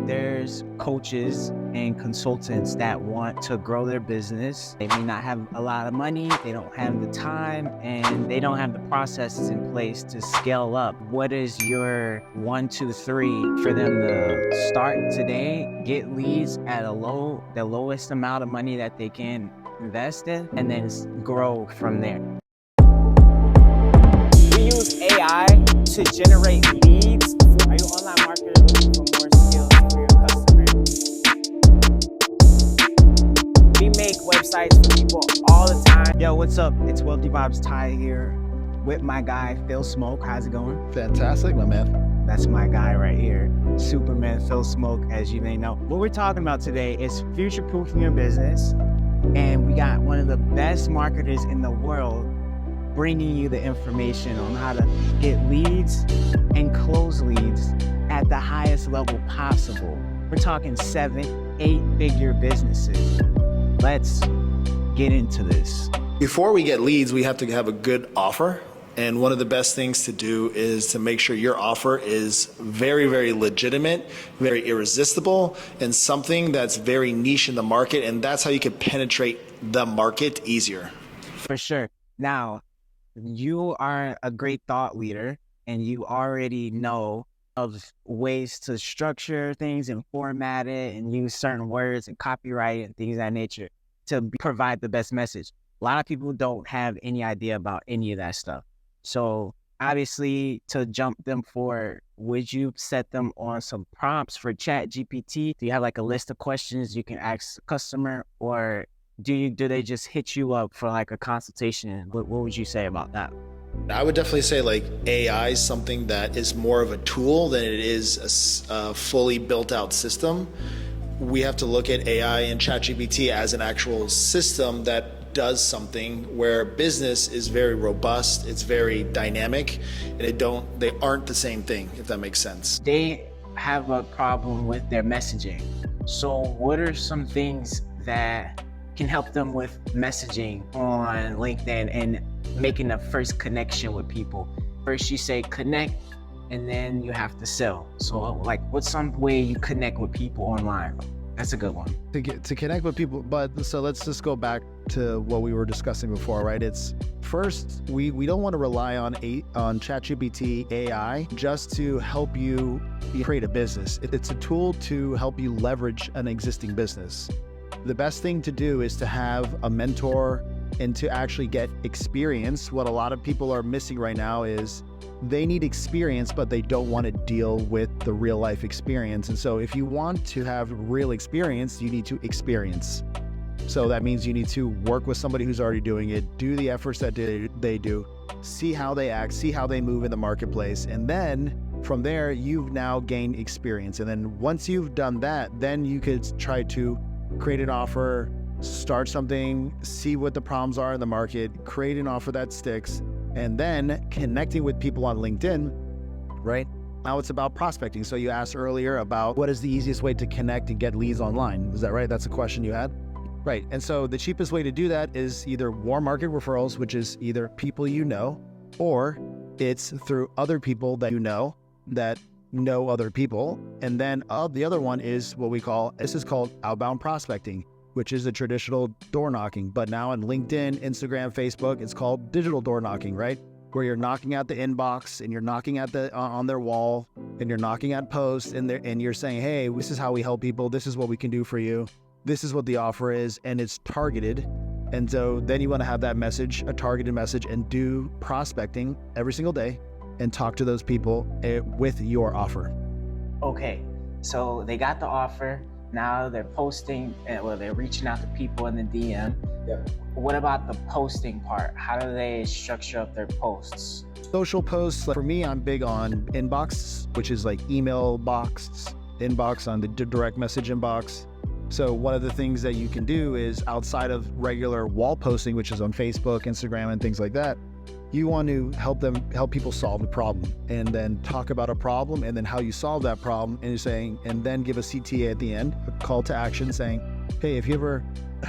There's coaches and consultants that want to grow their business. They may not have a lot of money, they don't have the time, and they don't have the processes in place to scale up. What is your 1, 2, 3 for them to start today, get leads at the lowest amount of money that they can invest in, and then grow from there? We use AI to generate leads. Are you online marketer looking for more skills for your customers? We make websites for people all the time. Yo, what's up? It's Wealthy Vibes Ty here with my guy, Phil Smoke. How's it going? Fantastic, my man. That's my guy right here, Superman Phil Smoke, as you may know. What we're talking about today is future-proofing your business. And we got one of the best marketers in the world bringing you the information on how to get leads and close leads at the highest level possible. We're talking 7, 8-figure businesses. Let's get into this. Before we get leads, we have to have a good offer. And one of the best things to do is to make sure your offer is very, very legitimate, very irresistible, and something that's very niche in the market. And that's how you can penetrate the market easier. For sure. Now, you are a great thought leader and you already know of ways to structure things and format it and use certain words and copyright and things of that nature to provide the best message. A lot of people don't have any idea about any of that stuff. So obviously, to jump them forward, would you set them on some prompts for ChatGPT? Do you have like a list of questions you can ask the customer, or do they just hit you up for like a consultation? What would you say about that? I would definitely say like AI is something that is more of a tool than it is a fully built out system. We have to look at AI and ChatGPT as an actual system that does something, where business is very robust, it's very dynamic, and they aren't the same thing, if that makes sense. They have a problem with their messaging. So what are some things that can help them with messaging on LinkedIn and making the first connection with people? First you say connect, and then you have to sell. So like, what's some way you connect with people online? That's a good one. To connect with people, but so let's just go back to what we were discussing before, right? It's first, we don't want to rely on ChatGPT AI just to help you create a business. It's a tool to help you leverage an existing business. The best thing to do is to have a mentor and to actually get experience. What a lot of people are missing right now is they need experience, but they don't want to deal with the real life experience. And so if you want to have real experience, you need to experience. So that means you need to work with somebody who's already doing it, do the efforts that they do, see how they act, see how they move in the marketplace. And then from there, you've now gained experience. And then once you've done that, then you could try to create an offer, start something, see what the problems are in the market, create an offer that sticks, and then connecting with people on LinkedIn, right? Now it's about prospecting. So you asked earlier about what is the easiest way to connect and get leads online. Is that right? That's a question you had? Right. And so the cheapest way to do that is either warm market referrals, which is either people you know, or it's through other people that you know that know other people. And then the other one is this is called outbound prospecting, which is the traditional door knocking. But now on LinkedIn, Instagram, Facebook, it's called digital door knocking, right? Where you're knocking at the inbox and you're knocking at on their wall and you're knocking at posts and you're saying, hey, this is how we help people. This is what we can do for you. This is what the offer is, and it's targeted. And so then you want to have that message, a targeted message, and do prospecting every single day and talk to those people with your offer. Okay, so they got the offer. Now they're posting, they're reaching out to people in the DM. Yeah. What about the posting part? How do they structure up their posts? Social posts, for me, I'm big on inbox, which is like email box, inbox on the direct message inbox. So one of the things that you can do is, outside of regular wall posting, which is on Facebook, Instagram, and things like that, you want to help people solve a problem, and then talk about a problem and then how you solve that problem, and then give a CTA at the end, a call to action saying, hey, if you ever,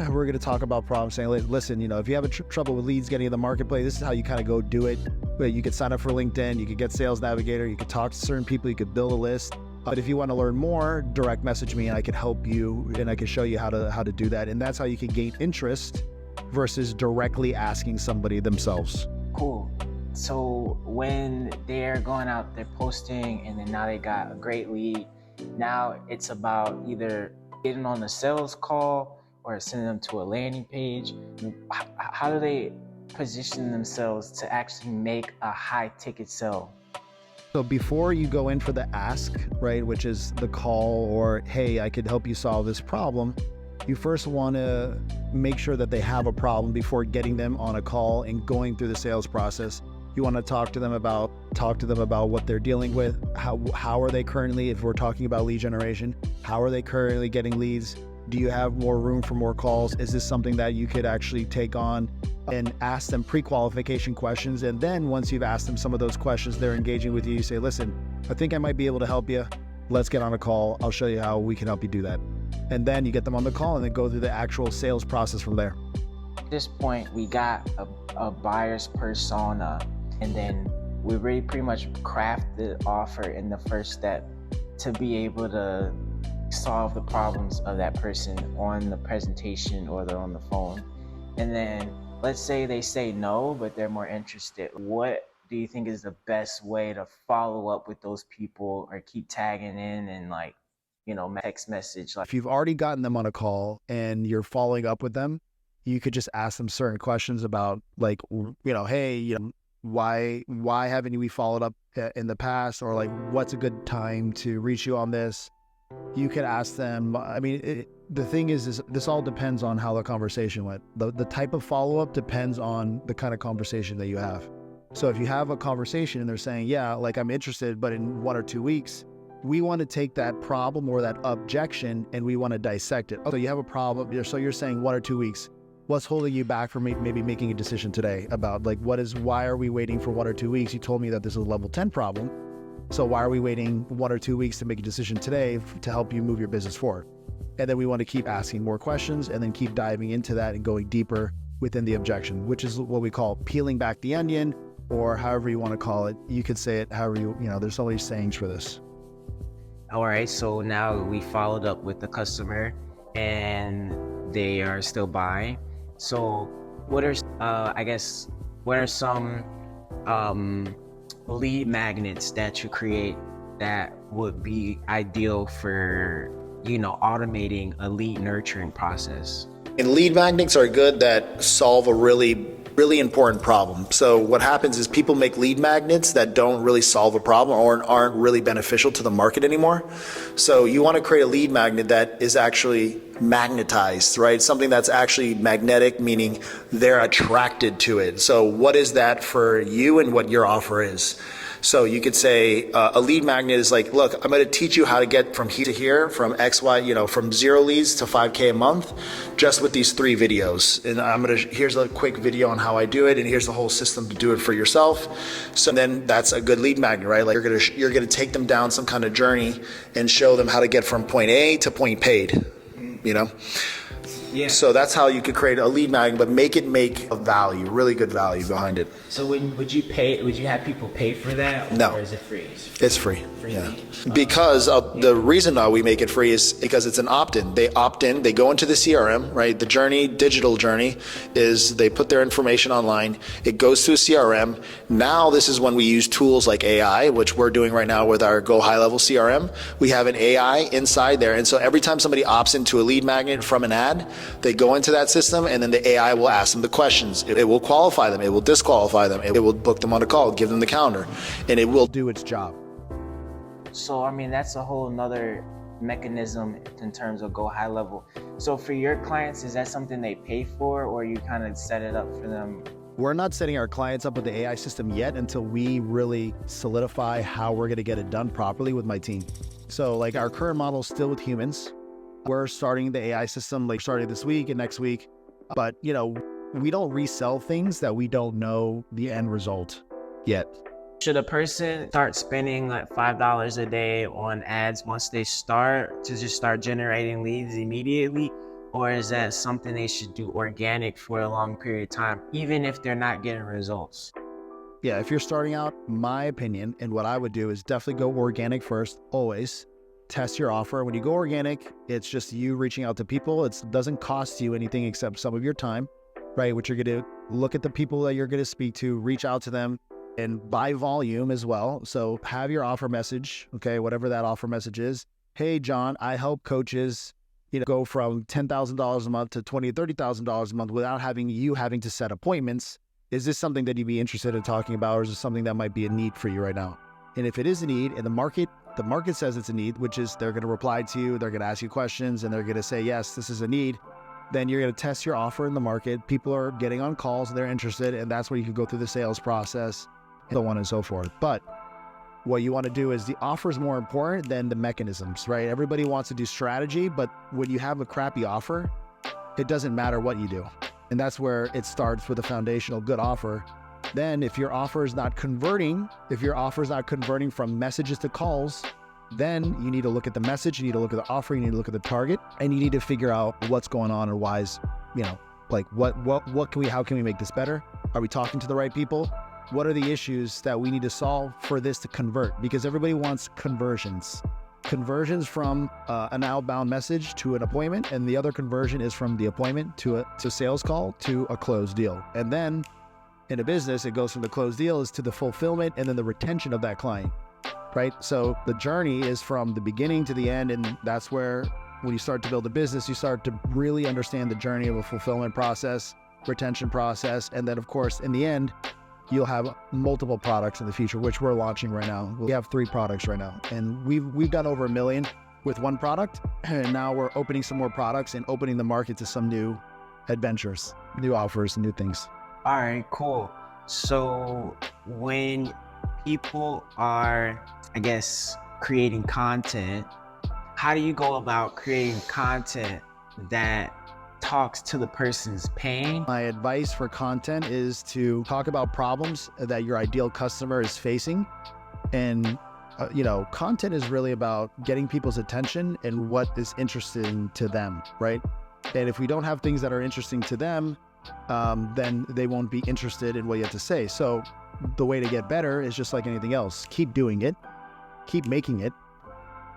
we're going to talk about problems, saying, listen, if you have trouble with leads getting in the marketplace, this is how you kind of go do it. But you could sign up for LinkedIn, you could get Sales Navigator, you could talk to certain people, you could build a list, But if you want to learn more, direct message me and I can help you and I can show you how to do that. And that's how you can gain interest versus directly asking somebody themselves. Cool. So when they're going out, they're posting, and then now they got a great lead. Now it's about either getting on a sales call or sending them to a landing page. How do they position themselves to actually make a high ticket sale? So before you go in for the ask, right, which is the call or, hey, I could help you solve this problem, you first want to make sure that they have a problem before getting them on a call and going through the sales process. You want to talk to them about what they're dealing with. How are they currently, if we're talking about lead generation, how are they currently getting leads? Do you have more room for more calls? Is this something that you could actually take on? And ask them pre-qualification questions. And then once you've asked them some of those questions, they're engaging with you. You say, listen, I think I might be able to help you. Let's get on a call. I'll show you how we can help you do that. And then you get them on the call and then go through the actual sales process from there. At this point, we got a buyer's persona, and then we really pretty much craft the offer in the first step to be able to solve the problems of that person on the presentation or they're on the phone. And then let's say they say no, but they're more interested. What do you think is the best way to follow up with those people or keep tagging in and text message? If you've already gotten them on a call and you're following up with them, you could just ask them certain questions about hey, why haven't we followed up in the past? Or what's a good time to reach you on this? You could ask them, the thing is this all depends on how the conversation went. The type of follow-up depends on the kind of conversation that you have. So if you have a conversation and they're saying, yeah, I'm interested, but in 1 or 2 weeks, we want to take that problem or that objection and we want to dissect it. So you have a problem. So you're saying 1 or 2 weeks. What's holding you back from maybe making a decision today about why are we waiting for 1 or 2 weeks? You told me that this is a level 10 problem. So why are we waiting 1 or 2 weeks to make a decision today to help you move your business forward? And then we want to keep asking more questions and then keep diving into that and going deeper within the objection, which is what we call peeling back the onion, or however you want to call it. You could say it however there's so many sayings for this. All right, so now we followed up with the customer and they are still buying. So what are some lead magnets that you create that would be ideal for automating a lead nurturing process? And lead magnets are good that solve a really important problem. So what happens is people make lead magnets that don't really solve a problem or aren't really beneficial to the market anymore. So you want to create a lead magnet that is actually magnetized, right? Something that's actually magnetic, meaning they're attracted to it. So what is that for you and what your offer is? So you could say a lead magnet is look, I'm going to teach you how to get from here to here, from X, Y, from 0 leads to 5K a month, just with these 3 videos. And here's a quick video on how I do it, and here's the whole system to do it for yourself. So then that's a good lead magnet, right? You're gonna take them down some kind of journey and show them how to get from point A to point paid. Yeah. So that's how you could create a lead magnet, but make a value, really good value behind it. So would you have people pay for that? No. Or is it free? It's free. Yeah. Because the reason why we make it free is because it's an opt-in. They opt in, they go into the CRM, right? The digital journey is they put their information online. It goes to a CRM. Now this is when we use tools like AI, which we're doing right now with our Go High Level CRM. We have an AI inside there. And so every time somebody opts into a lead magnet from an ad, they go into that system and then the AI will ask them the questions. It will qualify them. It will disqualify them. It will book them on a call, give them the calendar, and it will do its job. So, that's a whole nother mechanism in terms of Go High Level. So for your clients, is that something they pay for, or you kind of set it up for them? We're not setting our clients up with the AI system yet until we really solidify how we're going to get it done properly with my team. So our current model is still with humans. We're starting the AI system starting this week and next week. But, we don't resell things that we don't know the end result yet. Should a person start spending $5 a day on ads once they start to just start generating leads immediately? Or is that something they should do organic for a long period of time, even if they're not getting results? Yeah, if you're starting out, my opinion and what I would do is definitely go organic first, always. test your offer. When you go organic, it's just you reaching out to people. It doesn't cost you anything except some of your time, right? Which you're going to look at the people that you're going to speak to, reach out to them, and by volume as well. So have your offer message, okay, whatever that offer message is. Hey, John, I help coaches, go from $10,000 a month to $20,000 to $30,000 a month without having to set appointments. Is this something that you'd be interested in talking about, or is it something that might be a need for you right now? And if it is a need, and the market says it's a need, which is they're going to reply to you, they're going to ask you questions, and they're going to say, yes, this is a need, then you're going to test your offer in the market. People are getting on calls, they're interested, and that's where you can go through the sales process, and so on and so forth. But what you want to do is the offer is more important than the mechanisms, right? Everybody wants to do strategy, but when you have a crappy offer, it doesn't matter what you do. And that's where it starts with a foundational good offer. Then if your offer is not converting, from messages to calls, then you need to look at the message, you need to look at the offer, you need to look at the target, and you need to figure out what's going on and why is, how can we make this better? Are we talking to the right people? What are the issues that we need to solve for this to convert? Because everybody wants conversions. Conversions from an outbound message to an appointment, and the other conversion is from the appointment to a sales call to a closed deal. And then in a business, it goes from the closed deal is to the fulfillment and then the retention of that client, right? So the journey is from the beginning to the end, and that's where when you start to build a business, you start to really understand the journey of a fulfillment process, retention process, and then of course, in the end, you'll have multiple products in the future, which we're launching right now. We have 3 products right now, and we've done over $1 million with one product, and now we're opening some more products and opening the market to some new adventures, new offers, and new things. All right, cool. So when people are, creating content, how do you go about creating content that talks to the person's pain? My advice for content is to talk about problems that your ideal customer is facing. And, content is really about getting people's attention and what is interesting to them, right? And if we don't have things that are interesting to them, then they won't be interested in what you have to say. So the way to get better is just like anything else. Keep doing it. Keep making it.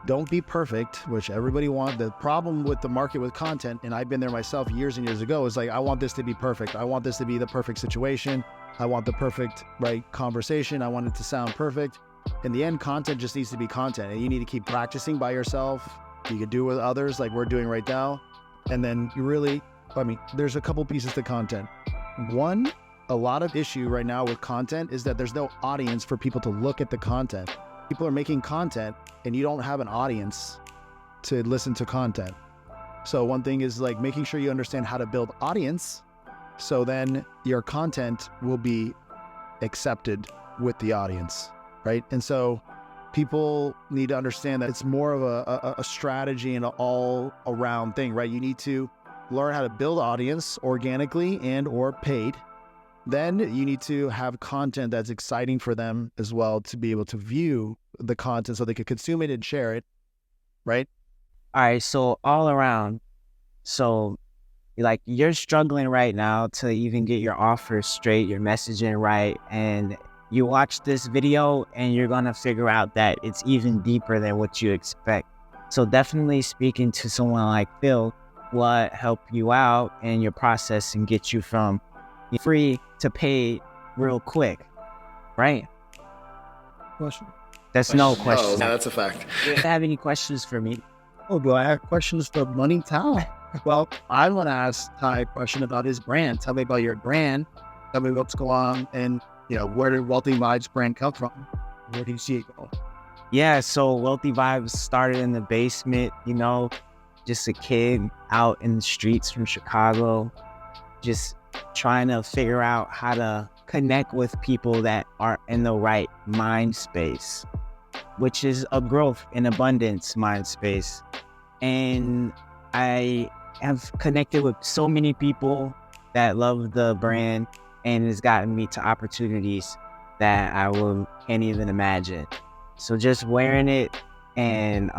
Don't be perfect, which everybody wants. The problem with the market with content, and I've been there myself years and years ago, is like, I want this to be perfect. I want this to be the perfect situation. I want the perfect, conversation. I want it to sound perfect. In the end, content just needs to be content, and you need to keep practicing by yourself. You could do it with others like we're doing right now. And then there's a couple pieces to content. One, a lot of issue right now with content is that there's no audience for people to look at the content. People are making content and you don't have an audience to listen to content. So one thing is making sure you understand how to build audience, so then your content will be accepted with the audience, right? And so people need to understand that it's more of a strategy and an all-around thing, right? You need to learn how to build audience organically and or paid. Then you need to have content that's exciting for them as well, to be able to view the content so they could consume it and share it, right? All right, so all around. So you're struggling right now to even get your offer straight, your messaging right, and you watch this video and you're going to figure out that it's even deeper than what you expect. So definitely speaking to someone like Phil will help you out in your process and get you from free to paid real quick, right? Question? That's no question. Oh, that's a fact. Do you have any questions for me? Oh, do I have questions for Money Town? Well, I want to ask Ty a question about his brand. Tell me about your brand. Tell me what's going on, and where did Wealthy Vibes brand come from? Where do you see it going? Yeah, so Wealthy Vibes started in the basement, just a kid out in the streets from Chicago, just trying to figure out how to connect with people that are in the right mind space, which is a growth and abundance mind space. And I have connected with so many people that love the brand, and it's gotten me to opportunities that can't even imagine. So just wearing it and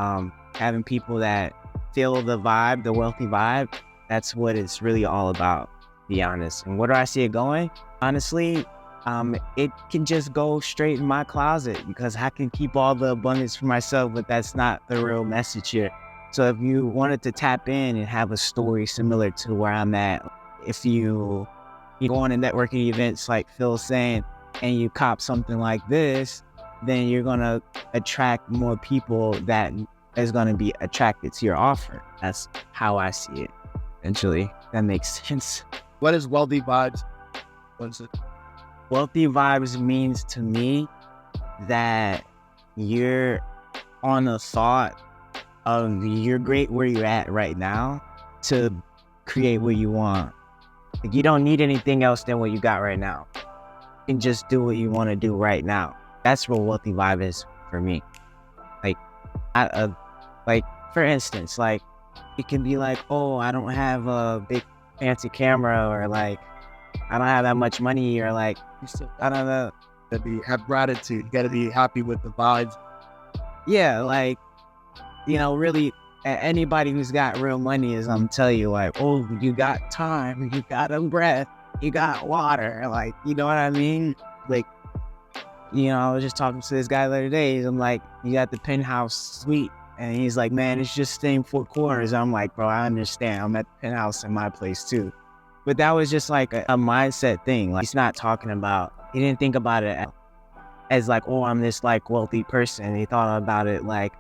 having people that feel the vibe, the wealthy vibe, that's what it's really all about, to be honest. And where do I see it going? Honestly, it can just go straight in my closet because I can keep all the abundance for myself, but that's not the real message here. So if you wanted to tap in and have a story similar to where I'm at, if you go on to networking events like Phil's saying, and you cop something like this, then you're going to attract more people that is going to be attracted to your offer. That's how I see it. Eventually, that makes sense. What is wealthy vibes? What is it? Wealthy vibes means to me that you're on a thought of you're great where you're at right now to create what you want. Like, you don't need anything else than what you got right now. You can just do what you want to do right now. That's what wealthy vibe is for me. Like, for instance, like, it can be like, oh, I don't have a big fancy camera, or like, I don't have that much money, or like, I don't know. Have gratitude. You got to be happy with the vibes. Yeah, like, really, anybody who's got real money is, I'm telling you, like, oh, you got time, you got a breath, you got water, like, you know what I mean? Like, I was just talking to this guy the other day. I'm like, you got the penthouse suite. And he's like, man, it's just staying 4 corners. I'm like, bro, I understand. I'm at the penthouse in my place too. But that was just like a mindset thing. Like, he's not talking about, he didn't think about it as like, oh, I'm this like wealthy person. He thought about it like,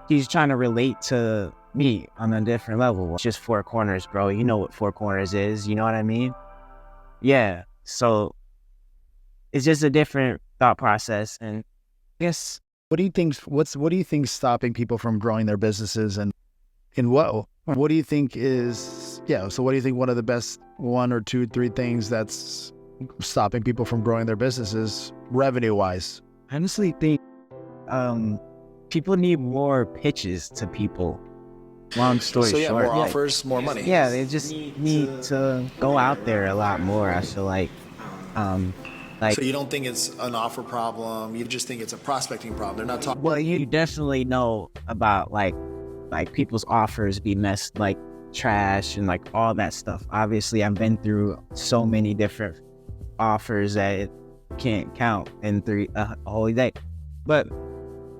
he's trying to relate to me on a different level. It's just 4 corners, bro. You know what 4 corners is. You know what I mean? Yeah. So it's just a different thought process. And I guess, What do you think stopping people from growing their businesses, and what do you think is, so what do you think one of the best 1 or 2, 3 things that's stopping people from growing their businesses revenue wise? I honestly think people need more pitches to people. Long story short. More offers, more money. Yeah, they just need to go out there a lot more. I feel like, so you don't think it's an offer problem? You just think it's a prospecting problem? They're not talking. Well, you definitely know about like people's offers be messed, like trash and like all that stuff. Obviously, I've been through so many different offers that it can't count in a whole day. But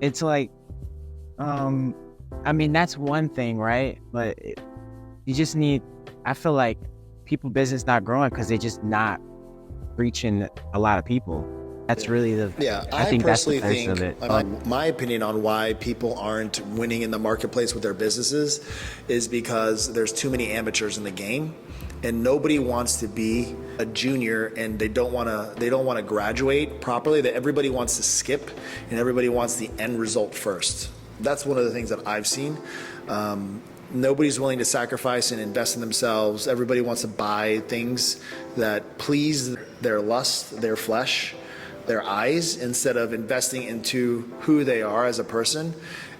it's like, I mean, that's one thing, right? But you just need, I feel like people business not growing because they just not reaching a lot of people. That's really I think that's the best of it. My opinion on why people aren't winning in the marketplace with their businesses is because there's too many amateurs in the game, and nobody wants to be a junior, and they don't want to graduate properly. That everybody wants to skip, and everybody wants the end result first. That's one of the things that I've seen. Nobody's willing to sacrifice and invest in themselves. Everybody wants to buy things that please their lust, their flesh, their eyes, instead of investing into who they are as a person.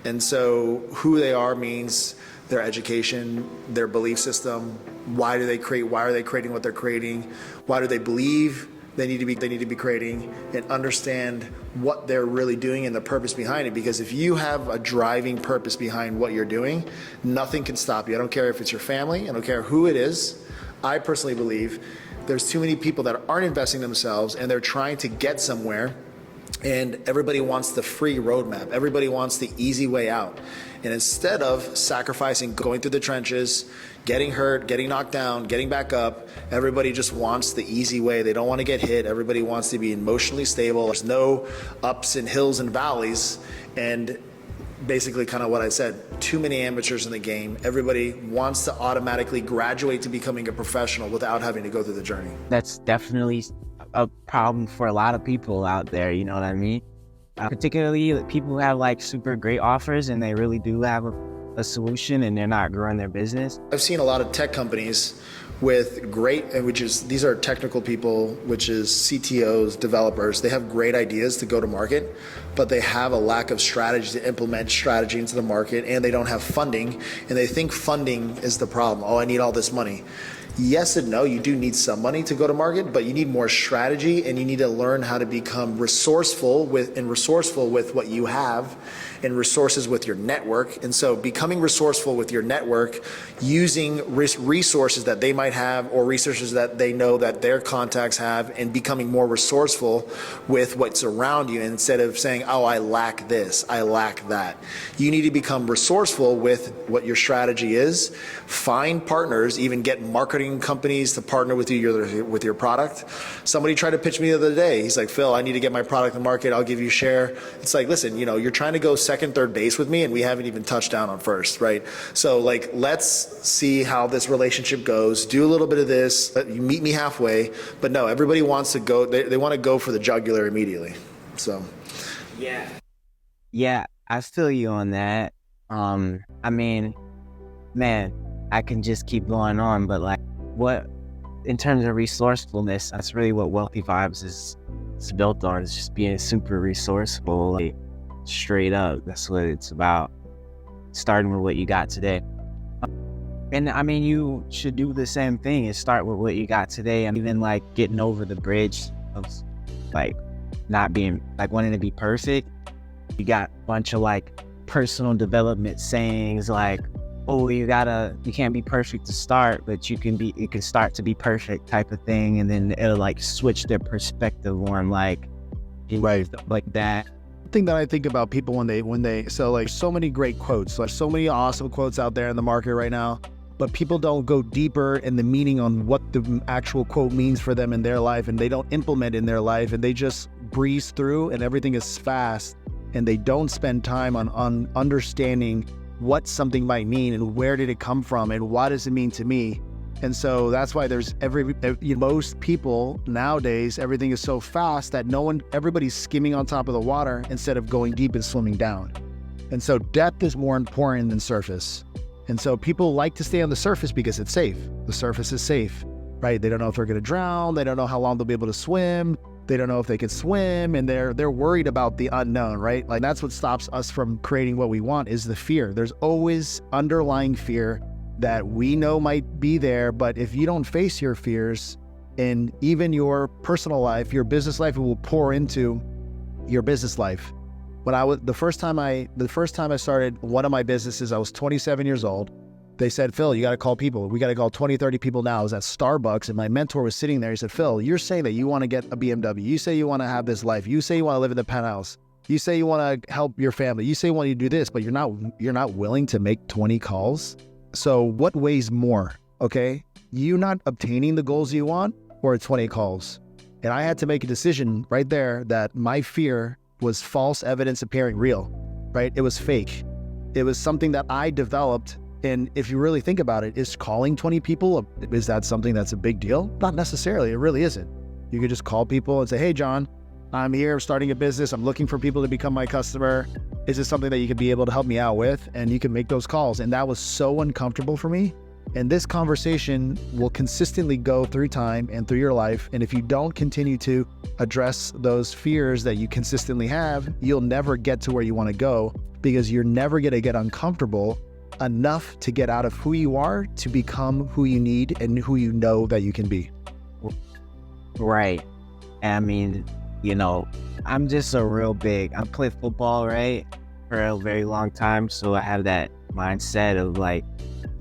And so who they are means their education, their belief system. Why do they create? Why are they creating what they're creating? Why do they believe they need to be creating, and understand what they're really doing and the purpose behind it? Because if you have a driving purpose behind what you're doing, nothing can stop you. I don't care if it's your family, I don't care who it is. I personally believe there's too many people that aren't investing themselves, and they're trying to get somewhere, and everybody wants the free roadmap. Everybody wants the easy way out. And instead of sacrificing, going through the trenches, getting hurt, getting knocked down, getting back up, everybody just wants the easy way. They don't want to get hit. Everybody wants to be emotionally stable. There's no ups and hills and valleys. And basically kind of what I said, too many amateurs in the game. Everybody wants to automatically graduate to becoming a professional without having to go through the journey. That's definitely a problem for a lot of people out there, you know what I mean? Particularly people who have like super great offers and they really do have a solution and they're not growing their business. I've seen a lot of tech companies with these are technical people, which is CTOs, developers. They have great ideas to go to market, but they have a lack of strategy to implement strategy into the market, and they don't have funding, and they think funding is the problem. Oh, I need all this money. yes and no. You do need some money to go to market, but you need more strategy, and you need to learn how to become resourceful with what you have, and resources with your network. And so becoming resourceful with your network, using resources that they might have or resources that they know that their contacts have, and becoming more resourceful with what's around you instead of saying, oh, I lack this, I lack that. You need to become resourceful with what your strategy is. Find partners, even get marketing companies to partner with you with your product. Somebody tried to pitch me the other day. He's like, Phil, I need to get my product in the market. I'll give you a share. It's like, listen, you're trying to go second, third base with me, and we haven't even touched down on first, right? So like, let's see how this relationship goes. Do a little bit of this. You meet me halfway. But no, everybody wants to go. They want to go for the jugular immediately. So, yeah, I feel you on that. I mean, man, I can just keep going on, but like, what in terms of resourcefulness, that's really what Wealthy Vibes is built on. It's just being super resourceful, like, straight up. That's what it's about. Starting with what you got today. And I mean, you should do the same thing and start with what you got today. And even like getting over the bridge of like not being, like, wanting to be perfect. You got a bunch of like personal development sayings like, oh, you can't be perfect to start, but you can start to be perfect type of thing. And then it'll like switch their perspective on like, Right. stuff like that. Thing that I think about people when they so like, so many great quotes, like so many awesome quotes out there in the market right now, but people don't go deeper in the meaning on what the actual quote means for them in their life, and they don't implement in their life, and they just breeze through, and everything is fast, and they don't spend time on understanding what something might mean and where did it come from and what does it mean to me. And so that's why there's most people nowadays, everything is so fast that everybody's skimming on top of the water instead of going deep and swimming down. And so depth is more important than surface. And so people like to stay on the surface because it's safe. The surface is safe, right? They don't know if they're going to drown. They don't know how long they'll be able to swim. They don't know if they can swim, and they're worried about the unknown, right? Like, that's what stops us from creating what we want, is the fear. There's always underlying fear that we know might be there, but if you don't face your fears in even your personal life, your business life, it will pour into your business life. When the first time I started one of my businesses, I was 27 years old. They said, Phil, you got to call people. We got to call 20, 30 people now. I was at Starbucks, and my mentor was sitting there. He said, Phil, you're saying that you want to get a BMW. You say you want to have this life. You say you want to live in the penthouse. You say you want to help your family. You say you want to do this, but you're not willing to make 20 calls. So what weighs more, okay? You not obtaining the goals you want, or 20 calls? And I had to make a decision right there that my fear was false evidence appearing real, right? It was fake. It was something that I developed. And if you really think about it, is calling 20 people, is that something that's a big deal? Not necessarily. It really isn't. You could just call people and say, hey, John, I'm here starting a business. I'm looking for people to become my customer. Is this something that you could be able to help me out with? And you can make those calls. And that was so uncomfortable for me. And this conversation will consistently go through time and through your life. And if you don't continue to address those fears that you consistently have, you'll never get to where you want to go, because you're never going to get uncomfortable enough to get out of who you are to become who you need and who you know that you can be. Right. I mean, I'm just I played football, right, for a very long time. So I have that mindset of like,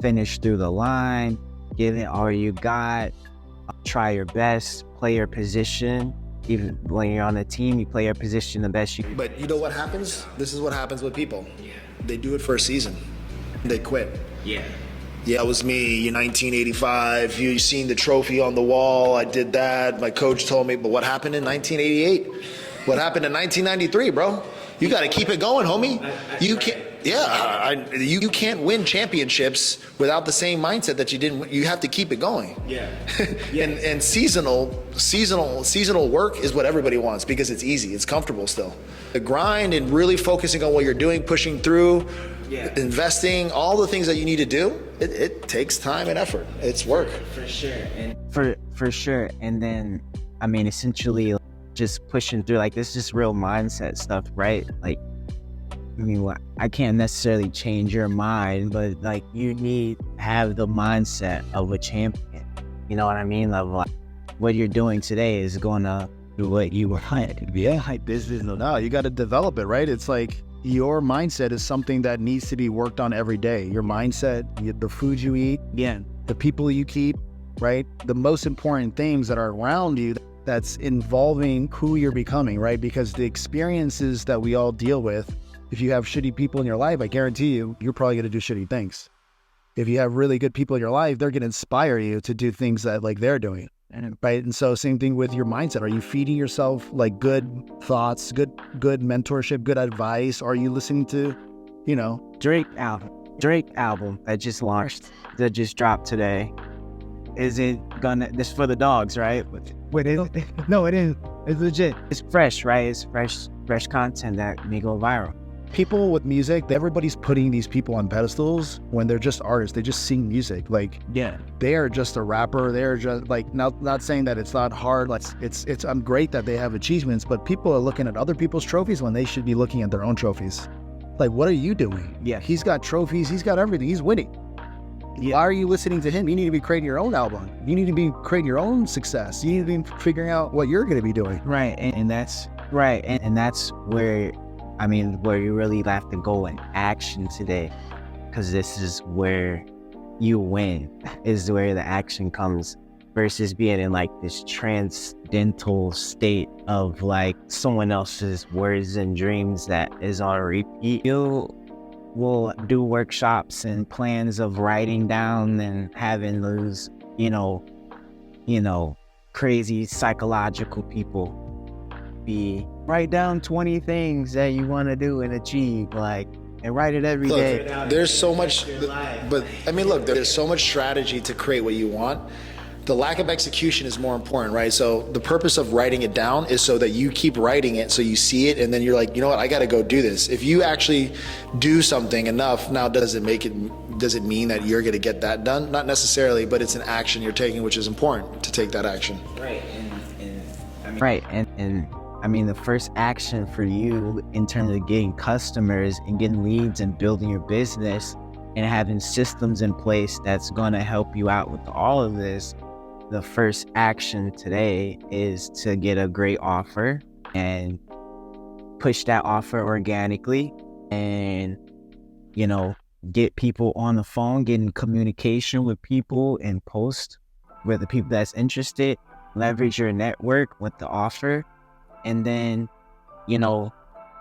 finish through the line, give it all you got, try your best, play your position. Even when you're on a team, you play your position the best you can. But you know what happens? This is what happens with people. Yeah. They do it for a season. They quit. Yeah. Yeah, it was me in 1985. You seen the trophy on the wall. I did that. My coach told me, but what happened in 1988? What happened in 1993, bro? You got to keep it going, homie. You can't. Yeah, you can't win championships without the same mindset that you didn't. You have to keep it going. Yeah. And seasonal work is what everybody wants because it's easy. It's comfortable still. The grind and really focusing on what you're doing, pushing through, investing, all the things that you need to do. It takes time and effort. It's work. For sure. And for sure. And then, I mean, essentially, just pushing through, like, this is just real mindset stuff, right? Like, I mean, I can't necessarily change your mind, but like, you need to have the mindset of a champion. You know what I mean? Of like, what you're doing today is going to do what you were business. No, you got to develop it, right? It's like your mindset is something that needs to be worked on every day. Your mindset, the food you eat, the people you keep, right? The most important things that are around you that's involving who you're becoming, right? Because the experiences that we all deal with, if you have shitty people in your life, I guarantee you, you're probably going to do shitty things. If you have really good people in your life, they're going to inspire you to do things that like they're doing, right? And so same thing with your mindset. Are you feeding yourself like good thoughts, good mentorship, good advice? Are you listening to, Drake album that just launched, that just dropped today? Is it gonna, this for the dogs, right? What is it? No, it is. It's legit. It's fresh, right? It's fresh content that may go viral. People with music, everybody's putting these people on pedestals when they're just artists. They just sing music. Like, they are just a rapper. They're just like, not saying that it's not hard. Like, it's great that they have achievements, but people are looking at other people's trophies when they should be looking at their own trophies. Like, what are you doing? Yeah. He's got trophies. He's got everything. He's winning. Yeah. Why are you listening to him? You need to be creating your own album. You need to be creating your own success. You need to be figuring out what you're going to be doing. Right. And that's right. And that's where, where you really have to go in action today, because this is where you win, is where the action comes, versus being in like this transcendental state of like someone else's words and dreams that is on repeat. You will do workshops and plans of writing down and having those, crazy psychological people write down 20 things that you want to do and achieve, and write it every day. There's so much, but there's so much strategy to create what you want. The lack of execution is more important, right? So the purpose of writing it down is so that you keep writing it, so you see it, and then you're like, you know what, I got to go do this. If you actually do something enough, now does it mean that you're going to get that done? Not necessarily, but it's an action you're taking, which is important to take that action. Right. The first action for you in terms of getting customers and getting leads and building your business and having systems in place that's going to help you out with all of this, the first action today is to get a great offer and push that offer organically and, get people on the phone, get in communication with people and post with the people that's interested, leverage your network with the offer, and then,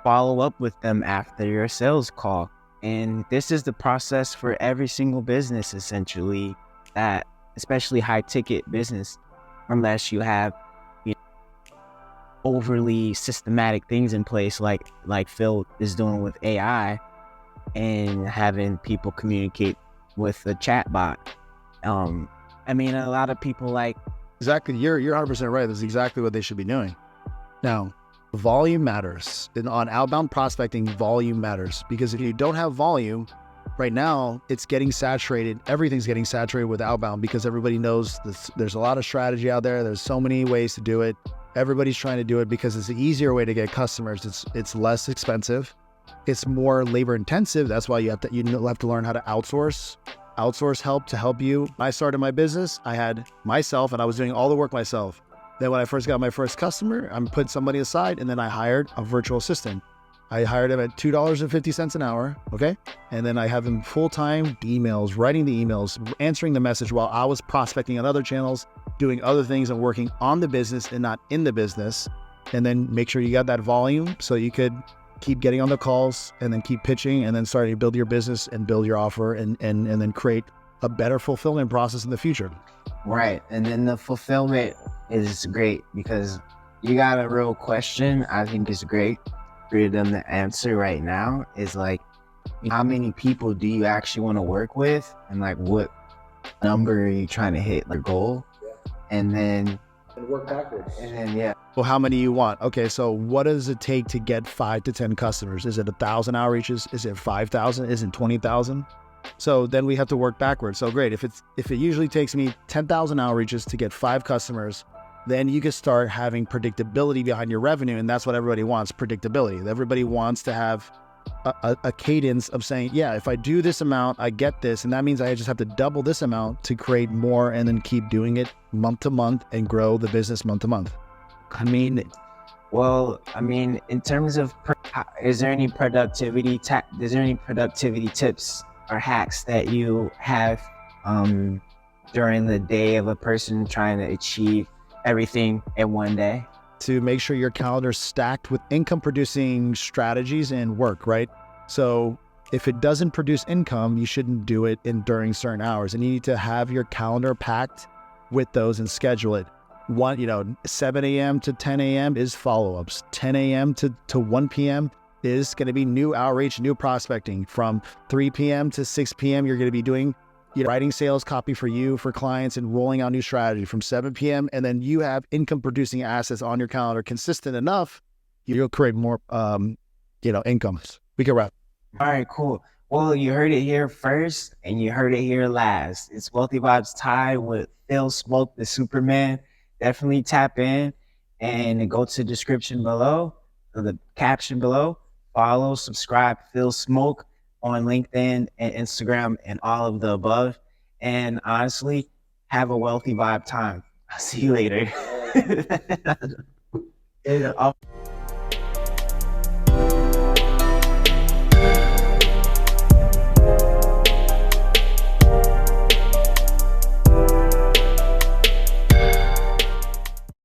follow up with them after your sales call. And this is the process for every single business, essentially, that especially high ticket business, unless you have overly systematic things in place like Phil is doing with AI and having people communicate with a chat bot. A lot of people exactly, you're 100% right. That's exactly what they should be doing. Now, volume matters. And on outbound prospecting, volume matters, because if you don't have volume, right now, it's getting saturated. Everything's getting saturated with outbound because everybody knows there's a lot of strategy out there. There's so many ways to do it. Everybody's trying to do it because it's the easier way to get customers. It's less expensive. It's more labor intensive. That's why you have to learn how to outsource help to help you. When I started my business, I had myself and I was doing all the work myself. Then when I first got my first customer, I'm putting somebody aside, and then I hired a virtual assistant. I hired him at $2.50 an hour, okay? And then I have him full-time emails, writing the emails, answering the message while I was prospecting on other channels, doing other things and working on the business and not in the business. And then make sure you got that volume so you could keep getting on the calls and then keep pitching and then starting to build your business and build your offer and then create a better fulfillment process in the future. Right. And then the fulfillment is great because you got a real question. I think it's great for them to answer right now is how many people do you actually want to work with? And what number are you trying to hit, goal? And then work backwards. And then, Well, how many you want? Okay, so what does it take to get 5 to 10 customers? Is it 1,000 outreaches? Is it 5,000? Is it 20,000? So then we have to work backwards. So great, if it usually takes me 10,000 outreaches to get 5 customers, then you can start having predictability behind your revenue, and that's what everybody wants, predictability. Everybody wants to have a cadence of saying, yeah, if I do this amount, I get this. And that means I just have to double this amount to create more and then keep doing it month to month and grow the business month to month. I mean, in terms of, is there any productivity tips or hacks that you have during the day of a person trying to achieve everything in one day? To make sure your calendar is stacked with income producing strategies and work, right? So if it doesn't produce income, you shouldn't do it during certain hours. And you need to have your calendar packed with those and schedule it. 7 a.m. to 10 a.m. is follow-ups. 10 a.m. to 1 p.m. is going to be new outreach, new prospecting. From 3 p.m. to 6 p.m., you're going to be doing writing sales copy for you, for clients, and rolling out new strategy from 7 p.m. And then you have income producing assets on your calendar consistent enough, you'll create more, income. We can wrap. All right, cool. Well, you heard it here first and you heard it here last. It's Wealthy Vibes Tied with Phil Smoke, the Superman. Definitely tap in and go to the description below, or the caption below. Follow, subscribe, Phil Smoke on LinkedIn and Instagram and all of the above. And honestly, have a wealthy vibe time. I'll see you later.